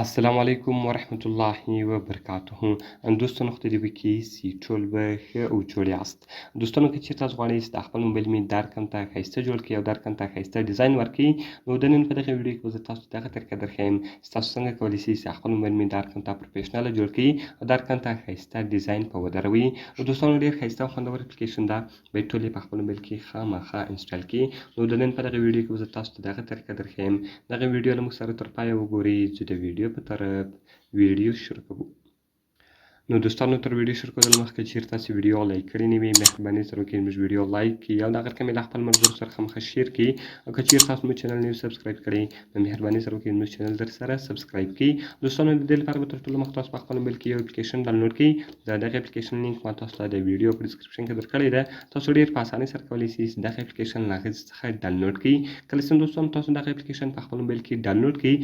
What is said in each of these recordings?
السلام علیکم ورحمت الله وبرکاته. دوستانو خدای دې وکړي چې ټول به ښه او جوړ یاست. دوستانو که چېرته تاسو غواړئ چې د خپل موبایل مې درکن ته ښایسته جوړ کړئ او درکن ته ښایسته ډیزاین ورکړئ، نو د نن په دغه ویډیو کې به زه تاسو ته دغه طریقه درښیم چې تاسو څنګه کولی شئ چې خپل موبایل مې درکن ته پروفیشنله جوړ کړئ او درکن ته ښایسته ډیزاین په ودروئ. نو دوستانو ډېر ښایسته او خوندور اپلیکیشن ده، باید ټول یې په خپل موبایل کې خامخا انسټال کړئ. نو د نن په دغه ویډیو کې به زه تاسو ته دغه طریقه درښیم. دغه ویډیو له موږ سره تر پایه وګورئ. زه د ویډیو په طرف ویډیو شروع کوو. نو دوستانو تر ویډیو شروع کولو مخکې چیرته تاسو ویډیو لایک کړی نه وي، مهرباني سره وکړئ زموږ ویډیو لایک کړئ او د هغه رقم یې له خپل ملګرو سره خامخا شیر کړئ. او که چیرته تاسو زموږ چینل نه سبسکرایب کړی، نو مهرباني سره وکړئ زموږ چینل درسره سبسکرایب کړئ. دوستانو د دې لپاره به تر ټولو مخکې تاسو په خپل موبایل کې یو اپلیکیشن ډاونلوډ کړئ. د دغه اپلیکیشن لینک ما تاسو ته د ویډیو په ډسکرپشن کې درکړی ده. تاسو ډېر په اسانۍ سره کولی شئ چې دغه اپلیکیشن له هغې څخه ډاونلوډ کړئ. کله چې دوستانو تاسو دغه اپلیکیشن په خپل موبایل کې ډاونلوډ کړئ،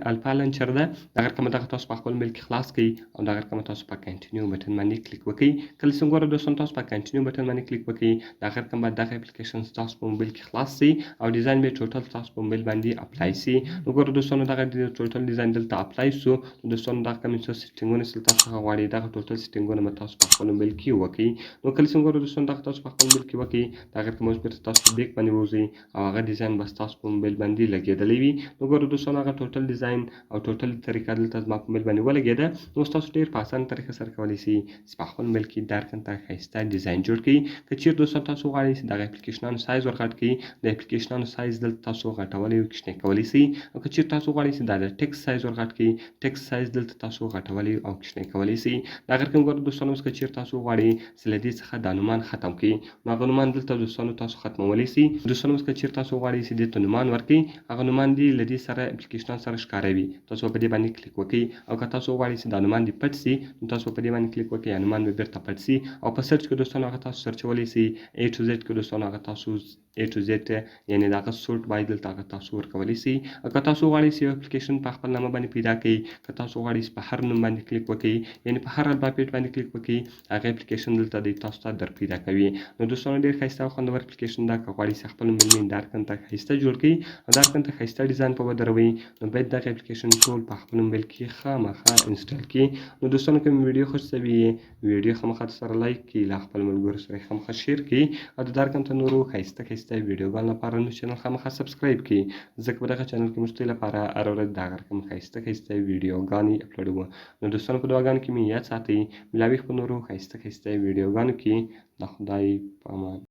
الفا لانچر ده، دغه رقم دغه تاسو په خپل موبایل کې خلاص کړئ او دغه رقم تاسو په کنټینیو بټن باندې کلیک وکړئ. کله چې ګوره دوستانو تاسو په کنټینیو بټن باندې کلیک وکړئ، دغه رقم به دغه اپلیکیشن ستاسو په موبایل کې خلاص شي او ډیزاین به ټوټل تاسو په موبایل باندې اپلای شي. نو ګوره دوستانو دغه ټوټل ډیزاین دلته اپلای شو. دوستانو دغه کوم څه سیټینګونه چې تاسو څخه غواړئ، دغه ټوټل سیټینګونه به تاسو په خپل موبایل کې وکړئ. نو کله چې ګوره دوستانو دغه تاسو په خپل موبایل کې وکړئ، دغه رقم اوس بېرته تاسو په بیک باندې ووځئ او هغه ډیزاین به ستاسو په موبایل باندې لګېدلی وي. نو ګوره دوستانو هغه ټوټل ډیزاین او ټوټل طریقه دلته زما په موبایل باندې ولګېده. نو اوس تاسو ډېر په اسانه طریقه سره کولی شئ چې په خپل موبایل کې درکن ته ښایسته ډیزاین جوړ کړئ. که چیرته دوستانو تاسو غواړئ چې دغه اپلیکیشنانو سایز ورغټ کړئ، د اپلیکیشنانو سایز دلته تاسو غټولی او کوچنی کولی شئ. او که چیرته تاسو غواړئ چې د ټکسټ سایز ورغټ کړئ، ټکسټ سایز دلته تاسو غټولی او کوچنی کولی شئ. دغه رقم ګوره دوستانو اوس که چیرته تاسو غواړئ چې له دې څخه دا عنوان ختم کړئ، نو هغه عنوان دلته دوستانو تاسو ختمولی شئ. دوستانو اوس که چیرته تاسو غواړئ چې دې ته عنوان ورکړئ، هغه عنوان دې له دې سره اپلیکیشنان سره ښکاره وي، تاسو په دې باندې کلیک وکړئ. او که تاسو غواړئ چې دا عنوان دې پټ شي، نو تاسو په دې باندې کلیک وکړئ، عنوان به بېرته پټ شي. او په سرچ کې دوستانو هغه تاسو سرچولی شئ. A to Z کې دوستانو هغه تاسو A to Z یعنې د هغه سورټ باید دلته هغه تاسو ورکولی شئ. او که تاسو غواړئ چې یو اپلیکیشن په خپل نامه باندې پیدا کړئ، که تاسو غواړئ چې په هر نوم باندې کلیک وکړئ، یعنې په هر الفابیټ باندې کلیک وکړئ، هغه اپلیکیشن دلته دی تاسو ته در پیدا کوي. نو دوستانو ډېر ښایسته او خوندور اپلیکیشن ده. که غواړئ چې خپل موبایل مې درکن ته ښایسته جوړ کړئ او درکن ته ښایسته ډیزاین په ودروئ، نو باید دغه اپلیکیشن ټول په خپل موبایل کې خامخا انسټال کړئ. نو دوستانو که مې ویډیو خوښ شوي ویډیو خامخا سره لایک کړئ، له خپل ملګرو سره یې خامخا شیر کړئ او د درکن ته نورو ښایسته ویډیوګانو لپاره زموږ چینل خامخا سبسکرایب کړئ، ځکه په دغه چینل کې موږ ستاسو لپاره هره ورځ د هغه رقم ښایسته ویډیوګانې اپلوډوو. نو دوستانو په دعاګانو کې مې یاد ساتئ. ملاوي په نورو ښایسته ویډیوګانو کې. د خدای په امان.